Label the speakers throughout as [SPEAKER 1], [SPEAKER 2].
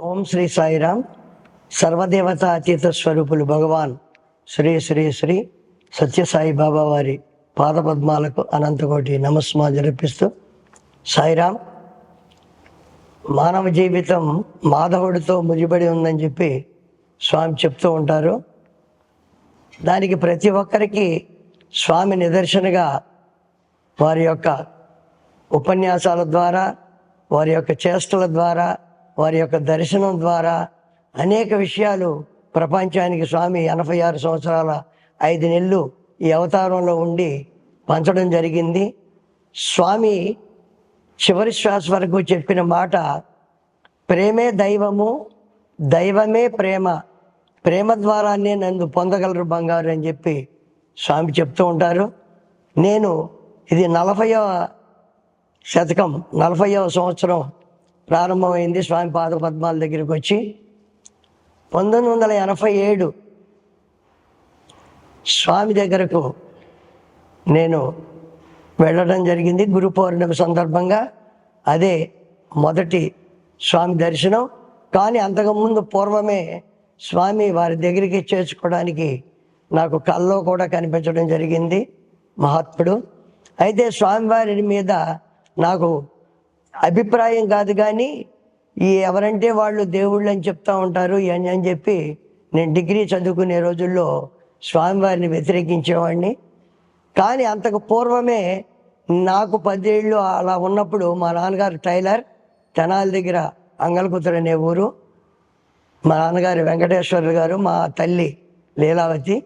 [SPEAKER 1] ఓం శ్రీ సాయిరామ్. సర్వదేవతా అతీత స్వరూపులు భగవాన్ శ్రీ శ్రీ శ్రీ సత్యసాయి బాబా వారి పాదపద్మాలకు అనంతకోటి నమస్మా జరిపిస్తూ, సాయిరామ్, మానవ జీవితం మాధవుడితో ముడిపడి ఉందని చెప్పి స్వామి చెప్తూ ఉంటారు. దానికి ప్రతి ఒక్కరికి స్వామి నిదర్శనగా వారి యొక్క ఉపన్యాసాల ద్వారా, వారి యొక్క చేష్టల ద్వారా, వారి యొక్క దర్శనం ద్వారా అనేక విషయాలు ప్రపంచానికి స్వామి 86 సంవత్సరాల 5 నెలలు ఈ అవతారంలో ఉండి పంచడం జరిగింది. స్వామి చివరి శ్వాస వరకు చెప్పిన మాట, ప్రేమే దైవము, దైవమే ప్రేమ, ప్రేమ ద్వారానే నన్ను పొందగలరు బంగారు అని చెప్పి స్వామి చెప్తూ ఉంటారు. నేను ఇది 40వ శతకం, 40వ సంవత్సరం ప్రారంభమైంది స్వామి పాదపద్మాల దగ్గరికి వచ్చి. 1987 స్వామి దగ్గరకు నేను వెళ్ళడం జరిగింది గురు పౌర్ణమి సందర్భంగా. అదే మొదటి స్వామి దర్శనం. కానీ అంతకుముందు పూర్వమే స్వామి వారి దగ్గరికి చేర్చుకోవడానికి నాకు కల్లో కూడా కనిపించడం జరిగింది మహాత్ముడు. అయితే స్వామివారి మీద నాకు అభిప్రాయం కాదు, కానీ ఈ ఎవరంటే వాళ్ళు దేవుళ్ళు అని చెప్తూ ఉంటారు అని చెప్పి నేను డిగ్రీ చదువుకునే రోజుల్లో స్వామివారిని వ్యతిరేకించేవాడిని. కానీ అంతకు పూర్వమే నాకు 10 ఏళ్ళు అలా ఉన్నప్పుడు మా నాన్నగారు టైలర్, తెనాలి దగ్గర అంగలకుతురు అనే ఊరు. మా నాన్నగారు వెంకటేశ్వర గారు, మా తల్లి లీలావతి.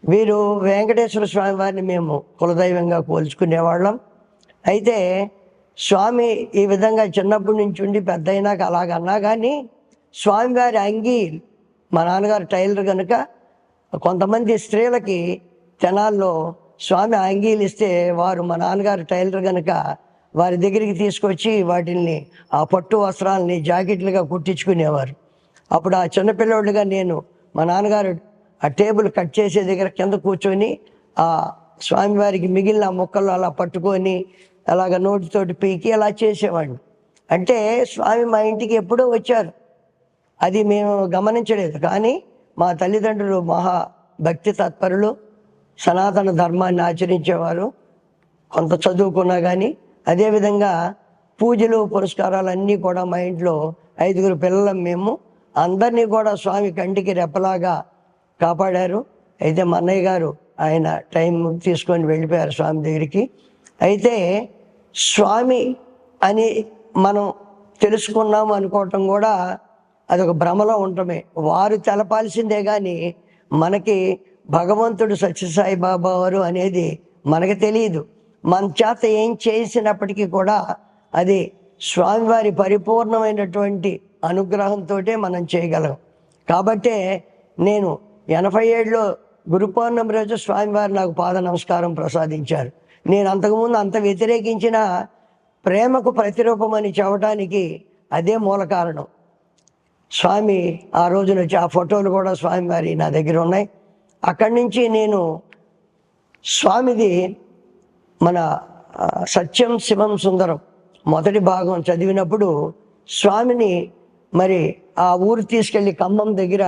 [SPEAKER 1] వీరు వెంకటేశ్వర స్వామి వారిని మేము కులదైవంగా పోల్చుకునేవాళ్ళం. అయితే స్వామి ఈ విధంగా చిన్నప్పటి నుంచి ఉండి పెద్ద అయినాక అలాగన్నా కానీ స్వామివారి అంగీ, మా నాన్నగారు టైలర్ కనుక కొంతమంది స్త్రీలకి తెనాల్లో స్వామి అంగీలు ఇస్తే వారు, మా నాన్నగారు టైలర్ కనుక వారి దగ్గరికి తీసుకొచ్చి వాటిల్ని, ఆ పట్టు వస్త్రాలని జాకెట్లుగా కుట్టించుకునేవారు. అప్పుడు ఆ చిన్నపిల్లోళ్ళుగా నేను మా నాన్నగారు ఆ టేబుల్ కట్ చేసే దగ్గర కింద కూర్చొని ఆ స్వామివారికి మిగిలిన ముక్కలు అలా పట్టుకొని అలాగ నోటితోటి పీకి అలా చేసేవాడిని. అంటే స్వామి మా ఇంటికి ఎప్పుడో వచ్చారు, అది మేము గమనించలేదు. కానీ మా తల్లిదండ్రులు మహా భక్తి తత్పరులు, సనాతన ధర్మాన్ని ఆచరించేవారు, కొంత చదువుకున్నా కానీ. అదేవిధంగా పూజలు పురస్కారాలు అన్నీ కూడా మా ఇంట్లో 5 పిల్లలం మేము. అందరినీ కూడా స్వామి కంటికి రెప్పలాగా కాపాడారు. అయితే మా అన్నయ్య గారు ఆయన టైం తీసుకొని వెళ్ళిపోయారు స్వామి దగ్గరికి. అయితే స్వామి అని మనం తెలుసుకున్నాము అనుకోవటం కూడా అదొక భ్రమలో ఉండటమే. వారు తెలపాల్సిందే కానీ మనకి భగవంతుడు సత్యసాయి బాబా వారు అనేది మనకు తెలియదు. మన చేత ఏం చేసినప్పటికీ కూడా అది స్వామివారి పరిపూర్ణమైనటువంటి అనుగ్రహంతో మనం చేయగలం. కాబట్టే నేను 87లో గురు పౌర్ణమి రోజు స్వామివారు నాకు పాద నమస్కారం ప్రసాదించారు. నేను అంతకుముందు అంత వ్యతిరేకించిన ప్రేమకు ప్రతిరూపం అని చెప్పడానికి అదే మూల కారణం. స్వామి ఆ రోజున వచ్చి, ఆ ఫోటోలు కూడా స్వామివారి నా దగ్గర ఉన్నాయి. అక్కడి నుంచి నేను స్వామిది మన సత్యం శివం సుందరం మొదటి భాగం చదివినప్పుడు స్వామిని మరి ఆ ఊరు తీసుకెళ్ళి ఖమ్మం దగ్గర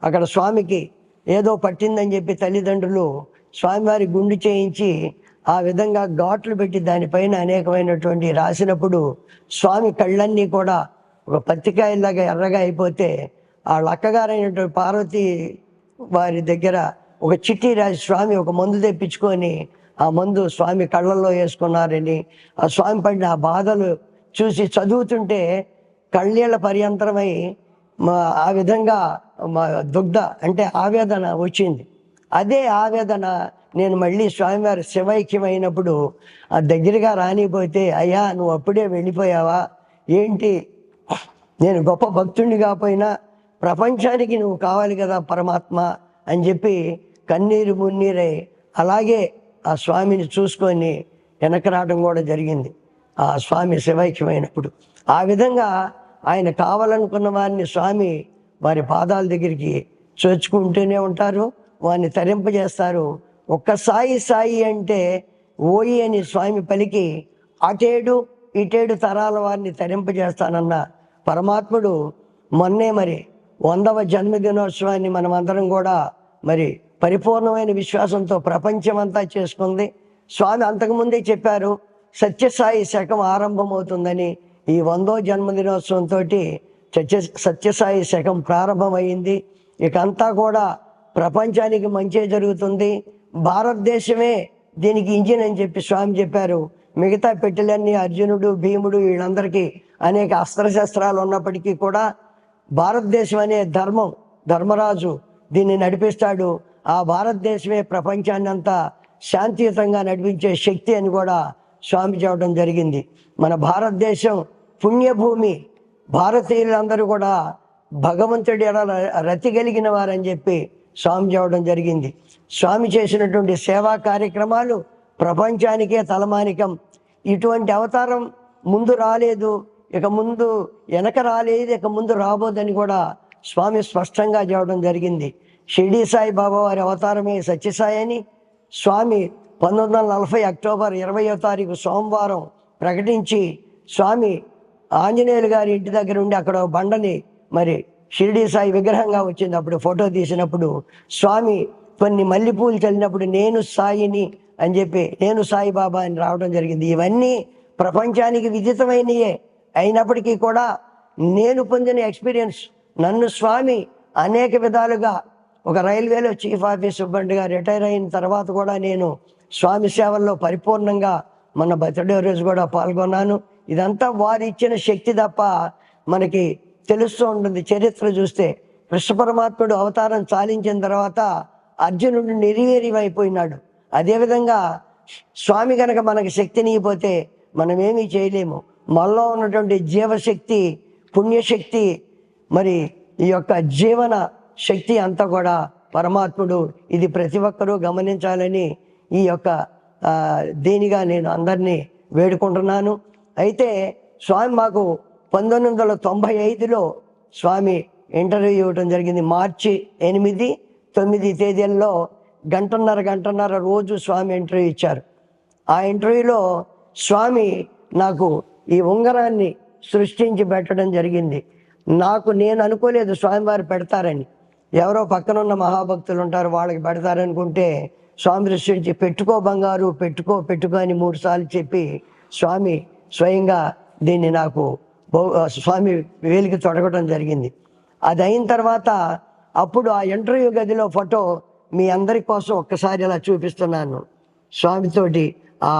[SPEAKER 1] అక్కడ స్వామికి ఏదో పట్టిందని చెప్పి తల్లిదండ్రులు స్వామివారి గుండు చేయించి ఆ విధంగా ఘాట్లు పెట్టి దానిపైన అనేకమైనటువంటి రాసినప్పుడు స్వామి కళ్ళన్నీ కూడా ఒక పత్తికాయలాగా ఎర్రగా అయిపోతే ఆ లక్కగారైనటువంటి పార్వతి వారి దగ్గర ఒక చిట్టి రాసి స్వామి ఒక మందు తెప్పించుకొని ఆ మందు స్వామి కళ్ళల్లో వేసుకున్నారని, ఆ స్వామి పడిన ఆ బాధలు చూసి చదువుతుంటే కళ్ళీళ్ళ పర్యంతరమై ఆ విధంగా దుగ్ధ అంటే ఆవేదన వచ్చింది. అదే ఆవేదన నేను మళ్ళీ స్వామివారి శివైక్యమైనప్పుడు ఆ దగ్గరగా రానిపోతే, అయ్యా నువ్వు అప్పుడే వెళ్ళిపోయావా ఏంటి, నేను గొప్ప భక్తుడిని కాకపోయినా ప్రపంచానికి నువ్వు కావాలి కదా పరమాత్మ అని చెప్పి కన్నీరు మున్నీరై అలాగే ఆ స్వామిని చూసుకొని వెనక్కి రావడం కూడా జరిగింది ఆ స్వామి శివైక్యమైనప్పుడు. ఆ విధంగా ఆయన కావాలనుకున్న వారిని స్వామి వారి పాదాల దగ్గరికి చేర్చుకుంటూనే ఉంటారు, వారిని తరింపజేస్తారు. ఒక్క సాయి సాయి అంటే ఓయి అని స్వామి పలికి అటేడు ఇటేడు తరాల వారిని తరింపజేస్తానన్న పరమాత్ముడు మొన్నే మరి 100వ జన్మదినోత్సవాన్ని మనం అందరం కూడా మరి పరిపూర్ణమైన విశ్వాసంతో ప్రపంచమంతా చేసుకుంది. స్వామి అంతకుముందే చెప్పారు సత్యసాయి శకం ఆరంభమవుతుందని. ఈ 100వ జన్మదినోత్సవంతో సత్యసాయి శకం ప్రారంభమైంది. ఇక అంతా కూడా ప్రపంచానికి మంచి జరుగుతుంది. భారతదేశమే దీనికి ఇంజిన్ అని చెప్పి స్వామి చెప్పారు. మిగతా పెట్టెలన్నీ అర్జునుడు, భీముడు వీళ్ళందరికీ అనేక అస్త్రశస్త్రాలు ఉన్నప్పటికీ కూడా భారతదేశం అనే ధర్మరాజు దీన్ని నడిపిస్తాడు. ఆ భారతదేశమే ప్రపంచాన్ని అంతా శాంతియుతంగా నడిపించే శక్తి అని కూడా స్వామి చెప్పడం జరిగింది. మన భారతదేశం పుణ్యభూమి. భారతీయులందరూ కూడా భగవంతుడి రతి కలిగిన వారని చెప్పి స్వామి చెప్పడం జరిగింది. స్వామి చేసినటువంటి సేవా కార్యక్రమాలు ప్రపంచానికే తలమానికం. ఇటువంటి అవతారం ముందు రాలేదు, ఇక ముందు వెనక రాలేదు, ఇక ముందు రాబోదని కూడా స్వామి స్పష్టంగా చెప్పడం జరిగింది. షిర్డీ సాయి బాబా వారి అవతారమే సత్యసాయి అని స్వామి 1940 అక్టోబర్ 20వ తారీఖు సోమవారం ప్రకటించి స్వామి ఆంజనేయులు గారి ఇంటి దగ్గర ఉండి అక్కడ బండని మరి షిర్డీ సాయి విగ్రహంగా వచ్చింది. అప్పుడు ఫోటో తీసినప్పుడు స్వామి కొన్ని మల్లెపూలు చల్లినప్పుడు నేను సాయిని అని చెప్పి నేను సాయిబాబా అని రావడం జరిగింది. ఇవన్నీ ప్రపంచానికి విదితమైనయే అయినప్పటికీ కూడా నేను పొందిన ఎక్స్పీరియన్స్, నన్ను స్వామి అనేక విధాలుగా ఒక రైల్వేలో చీఫ్ ఆఫీస్ సూపరింటెండెంట్గా రిటైర్ అయిన తర్వాత కూడా నేను స్వామి సేవల్లో పరిపూర్ణంగా మన బర్త్డే రోజు కూడా పాల్గొన్నాను. ఇదంతా వారు ఇచ్చిన శక్తి తప్ప మనకి తెలుస్తూ ఉంటుంది. చరిత్ర చూస్తే కృష్ణ పరమాత్ముడు అవతారం చాలించిన తర్వాత అర్జునుడు నిర్వీర్యమైపోయినాడు. అదేవిధంగా స్వామి కనుక మనకి శక్తిని ఇవ్వకపోతే మనమేమీ చేయలేము. మనలో ఉన్నటువంటి జీవశక్తి, పుణ్యశక్తి, మరి ఈ యొక్క జీవన శక్తి అంతా కూడా పరమాత్ముడు. ఇది ప్రతి ఒక్కరూ గమనించాలని ఈ యొక్క దేనిగా నేను అందరినీ వేడుకుంటున్నాను. అయితే స్వామి మాకు 1995లో స్వామి ఇంటర్వ్యూ ఇవ్వడం జరిగింది. మార్చి 8, 9 తేదీల్లో గంటన్నర రోజు స్వామి ఇంటర్వ్యూ ఇచ్చారు. ఆ ఇంటర్వ్యూలో స్వామి నాకు ఈ ఉంగరాన్ని సృష్టించి పెట్టడం జరిగింది. నేను అనుకోలేదు స్వామివారు పెడతారని. ఎవరో పక్కనున్న మహాభక్తులు ఉంటారు, వాళ్ళకి పెడతారనుకుంటే స్వామి సృష్టించి పెట్టుకో బంగారు, పెట్టుకో అని 3 సార్లు చెప్పి స్వామి స్వయంగా దీన్ని నాకు స్వామి వేలికి తొడగడం జరిగింది. అది అయిన తర్వాత అప్పుడు ఆ ఇంటర్వ్యూ గదిలో ఫోటో మీ అందరి కోసం ఒక్కసారి ఇలా చూపిస్తున్నాను. స్వామితోటి ఆ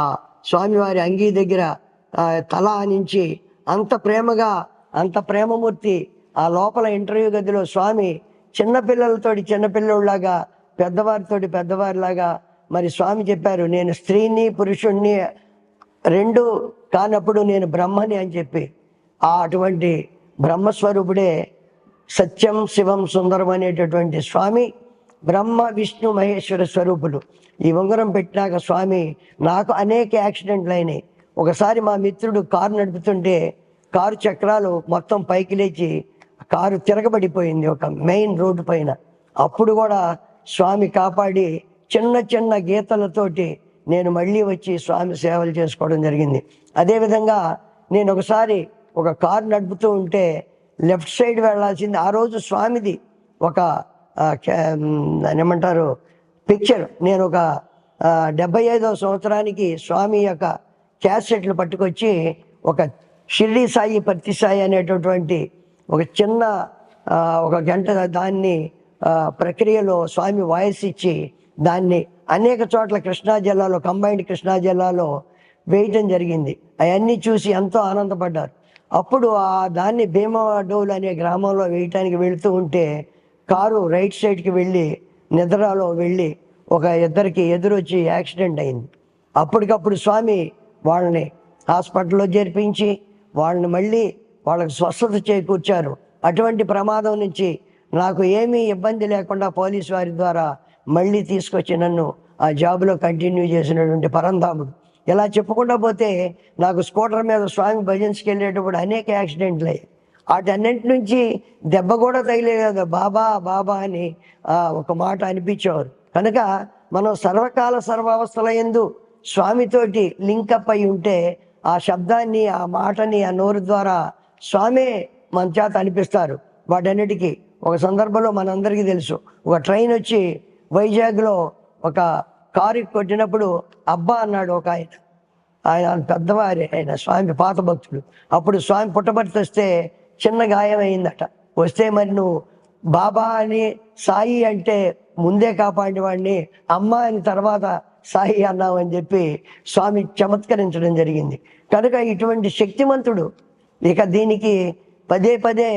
[SPEAKER 1] స్వామివారి అంగీ దగ్గర తల నుంచి అంత ప్రేమగా, అంత ప్రేమమూర్తి ఆ లోపల ఇంటర్వ్యూ గదిలో స్వామి చిన్నపిల్లలాగా, పెద్దవారిలాగా మరి స్వామి చెప్పారు, నేను స్త్రీని పురుషుణ్ణి 2 కానప్పుడు నేను బ్రహ్మని అని చెప్పి అటువంటి బ్రహ్మస్వరూపుడే సత్యం శివం సుందరం అనేటటువంటి స్వామి బ్రహ్మ విష్ణు మహేశ్వర స్వరూపులు. ఈ ఉంగరం పెట్టినాక స్వామి నాకు అనేక యాక్సిడెంట్లు అయినాయి. ఒకసారి మా మిత్రుడు కారు నడుపుతుంటే కారు చక్రాలు మొత్తం పైకి లేచి కారు తిరగబడిపోయింది ఒక మెయిన్ రోడ్డు పైన. అప్పుడు కూడా స్వామి కాపాడి చిన్న గీతలతోటి నేను మళ్ళీ వచ్చి స్వామి సేవలు చేసుకోవడం జరిగింది. అదేవిధంగా నేను ఒకసారి ఒక కారు నడుపుతూ ఉంటే లెఫ్ట్ సైడ్ వెళ్ళాల్సింది. ఆ రోజు స్వామిది ఒక ఏమంటారు పిక్చర్. నేను ఒక 75వ సంవత్సరానికి స్వామి యొక్క క్యాసెట్లు పట్టుకొచ్చి ఒక షిర్డీ సాయి పత్తి సాయి అనేటటువంటి ఒక చిన్న ఒక గంట దాన్ని ప్రక్రియలో స్వామి వాయిస్ ఇచ్చి దాన్ని అనేక చోట్ల కృష్ణా జిల్లాలో, కంబైన్డ్ కృష్ణా జిల్లాలో వేయటం జరిగింది. అవన్నీ చూసి ఎంతో ఆనందపడ్డారు. అప్పుడు దాన్ని భీమడోలు అనే గ్రామంలో వేయటానికి వెళుతూ ఉంటే కారు రైట్ సైడ్కి వెళ్ళి నిద్రలో వెళ్ళి ఒక ఇద్దరికి ఎదురొచ్చి యాక్సిడెంట్ అయింది. అప్పటికప్పుడు స్వామి వాళ్ళని హాస్పిటల్లో చేర్పించి వాళ్ళని మళ్ళీ వాళ్ళకి స్వస్థత చేకూర్చారు. అటువంటి ప్రమాదం నుంచి నాకు ఏమీ ఇబ్బంది లేకుండా పోలీసు వారి ద్వారా మళ్ళీ తీసుకొచ్చి నన్ను ఆ జాబ్లో కంటిన్యూ చేసినటువంటి పరంధాముడు. ఇలా చెప్పుకుంటూ పోతే నాకు స్కూటర్ మీద స్వామి భజన్స్కి వెళ్ళేటప్పుడు అనేక యాక్సిడెంట్లు అయ్యాయి. వాటన్నింటి నుంచి దెబ్బ కూడా తగిలేదు. బాబా అని ఒక మాట అనిపించేవారు. కనుక మనం సర్వకాల సర్వావస్థల యందు స్వామితోటి లింకప్ అయి ఉంటే ఆ శబ్దాన్ని, ఆ మాటని, ఆ నోరు ద్వారా స్వామే మన చేత అనిపిస్తారు. వాటన్నిటికీ ఒక సందర్భంలో మనందరికీ తెలుసు, ఒక ట్రైన్ వచ్చి వైజాగ్లో ఒక కారు కొట్టినప్పుడు అబ్బా అన్నాడు ఒక ఆయన. ఆయన పెద్దవారే, ఆయన స్వామి పాత భక్తుడు. అప్పుడు స్వామి పుట్టబర్తి వస్తే చిన్న గాయం అయిందట. వస్తే మరి నువ్వు బాబా అని సాయి అంటే ముందే కాపాడేవాడిని, అమ్మ అని తర్వాత సాయి అన్నామని చెప్పి స్వామి చమత్కరించడం జరిగింది. కనుక ఇటువంటి శక్తిమంతుడు, ఇక దీనికి పదే పదే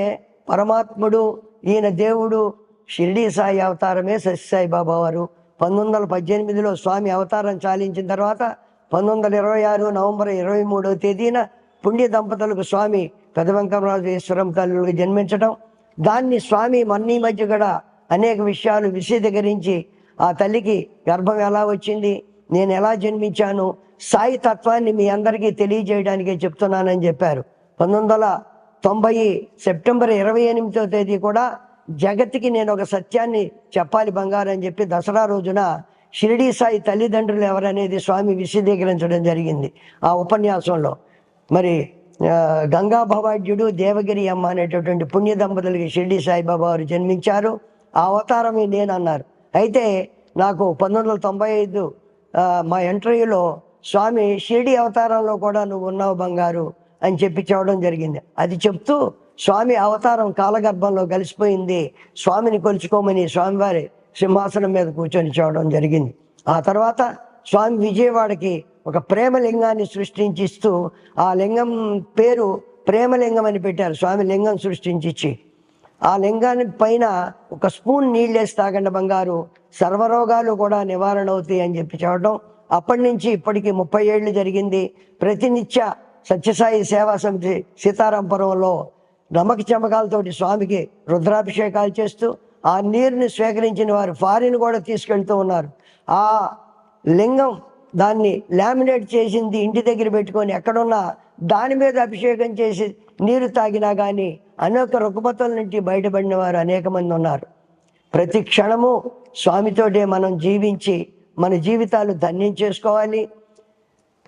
[SPEAKER 1] పరమాత్ముడు, ఈయన దేవుడు, షిరిడీ సాయి అవతారమే సత్యసాయి బాబా వారు. 1918లో స్వామి అవతారం చాలించిన తర్వాత 1926 నవంబర్ 23వ తేదీన పుణ్య దంపతులకు స్వామి పెదవెంకమరాజు ఈశ్వరం తల్లులకు జన్మించడం, దాన్ని స్వామి మొన్న మధ్య కూడా అనేక విషయాలు విశదీకరించి ఆ తల్లికి గర్భం ఎలా వచ్చింది, నేను ఎలా జన్మించాను, సాయి తత్వాన్ని మీ అందరికీ తెలియజేయడానికే చెప్తున్నానని చెప్పారు. 1990 సెప్టెంబర్ 28వ తేదీ కూడా జగత్తుకి నేను ఒక సత్యాన్ని చెప్పాలి బంగారు అని చెప్పి దసరా రోజున షిరిడీ సాయి తల్లిదండ్రులు ఎవరనేది స్వామి విశదీకరించడం జరిగింది. ఆ ఉపన్యాసంలో మరి గంగా భవాఢ్యుడు, దేవగిరి అమ్మ అనేటటువంటి పుణ్య దంపతులకి షిరిడీ సాయిబాబా వారు జన్మించారు. ఆ అవతారమే నేను అన్నారు. అయితే నాకు 1995 మా ఇంటర్వ్యూలో స్వామి షిరిడీ అవతారంలో కూడా నువ్వు ఉన్నావు బంగారు అని చెప్పి చెప్పడం జరిగింది. అది చెప్తూ స్వామి అవతారం కాలగర్భంలో కలిసిపోయింది, స్వామిని కొలుచుకోమని స్వామివారి సింహాసనం మీద కూర్చొని చూడడం జరిగింది. ఆ తర్వాత స్వామి విజయవాడకి ఒక ప్రేమలింగాన్ని సృష్టించిస్తూ ఆ లింగం పేరు ప్రేమలింగం అని పెట్టారు. స్వామి లింగం సృష్టించి ఆ లింగాన్ని పైన ఒక స్పూన్ నీళ్ళేసి తాగండి బంగారు, సర్వరోగాలు కూడా నివారణ అవుతాయి అని చెప్పి చెప్పడం. అప్పటి నుంచి ఇప్పటికి 30 ఏళ్ళు జరిగింది. ప్రతినిత్య సత్యసాయి సేవా సమితి సీతారాంపురంలో నమ్మక చమకాలతోటి స్వామికి రుద్రాభిషేకాలు చేస్తూ ఆ నీరుని స్వీకరించిన వారు ఫారిన్ కూడా తీసుకెళ్తూ ఉన్నారు. ఆ లింగం దాన్ని లామినేట్ చేసింది ఇంటి దగ్గర పెట్టుకొని ఎక్కడున్నా దాని మీద అభిషేకం చేసి నీరు తాగినా కానీ అనేక రుగ్మతల నుండి బయటపడిన వారు అనేక మంది ఉన్నారు. ప్రతి క్షణము స్వామితోటే మనం జీవించి మన జీవితాలు ధన్యం చేసుకోవాలి.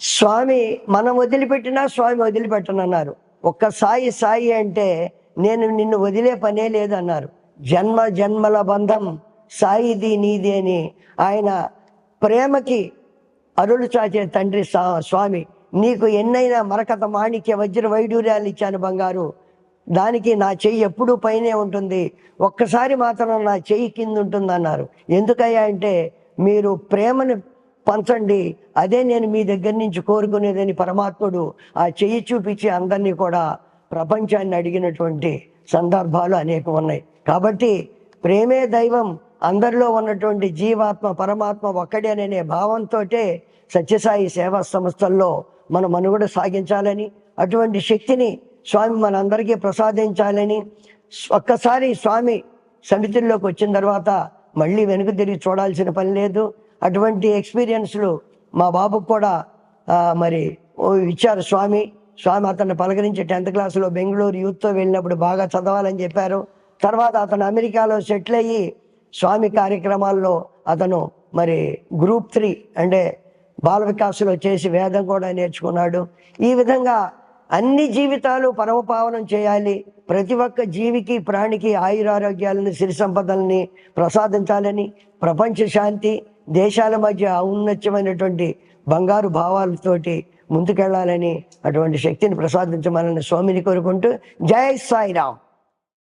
[SPEAKER 1] స్వామి మనం వదిలిపెట్టినా స్వామి వదిలిపెట్టనన్నారు. ఒక్క సాయి సాయి అంటే నేను నిన్ను వదిలే పనే లేదన్నారు. జన్మ జన్మల బంధం సాయిది నీది అని ఆయన ప్రేమకి అరులు చాచే తండ్రి స్వామి. నీకు ఎన్నైనా మరకత మాణిక్య వజ్ర వైడూర్యాలు ఇచ్చాను బంగారు, దానికి నా చెయ్యి ఎప్పుడూ పైనే ఉంటుంది, ఒక్కసారి మాత్రం నా చెయ్యి కింద ఉంటుంది అన్నారు. ఎందుకయ్యా అంటే మీరు ప్రేమను పంచండి, అదే నేను మీ దగ్గర నుంచి కోరుకునేదని పరమాత్ముడు ఆ చెయ్యి చూపించి అందరినీ కూడా ప్రపంచాన్ని అడిగినటువంటి సందర్భాలు అనేకం ఉన్నాయి. కాబట్టి ప్రేమే దైవం, అందరిలో ఉన్నటువంటి జీవాత్మ పరమాత్మ ఒక్కడే అనే భావంతో సత్యసాయి సేవా సంస్థల్లో మన మనుగడ సాగించాలని, అటువంటి శక్తిని స్వామి మనందరికీ ప్రసాదించాలని, ఒక్కసారి స్వామి సమితుల్లోకి వచ్చిన తర్వాత మళ్ళీ వెనుక తిరిగి చూడాల్సిన పని లేదు. అటువంటి ఎక్స్పీరియన్స్లు మా బాబుకు కూడా మరి ఇచ్చారు స్వామి. అతన్ని పలకరించి 10th క్లాసులో బెంగళూరు యూత్తో వెళ్ళినప్పుడు బాగా చదవాలని చెప్పారు. తర్వాత అతను అమెరికాలో సెటిల్ అయ్యి స్వామి కార్యక్రమాల్లో అతను మరి గ్రూప్ 3 అంటే బాల వికాసులో చేసి వేదం కూడా నేర్చుకున్నాడు. ఈ విధంగా అన్ని జీవితాలు పరమపావనం చేయాలి, ప్రతి ఒక్క జీవికి ప్రాణికి ఆయురారోగ్యాలని సిరి సంపదల్ని ప్రసాదించాలని, ప్రపంచ శాంతి, దేశాల మధ్య ఔన్నత్యమైనటువంటి బంగారు భావాలతోటి ముందుకెళ్లాలని అటువంటి శక్తిని ప్రసాదించమని స్వామిని కోరుకుంటూ జై సాయిరామ్.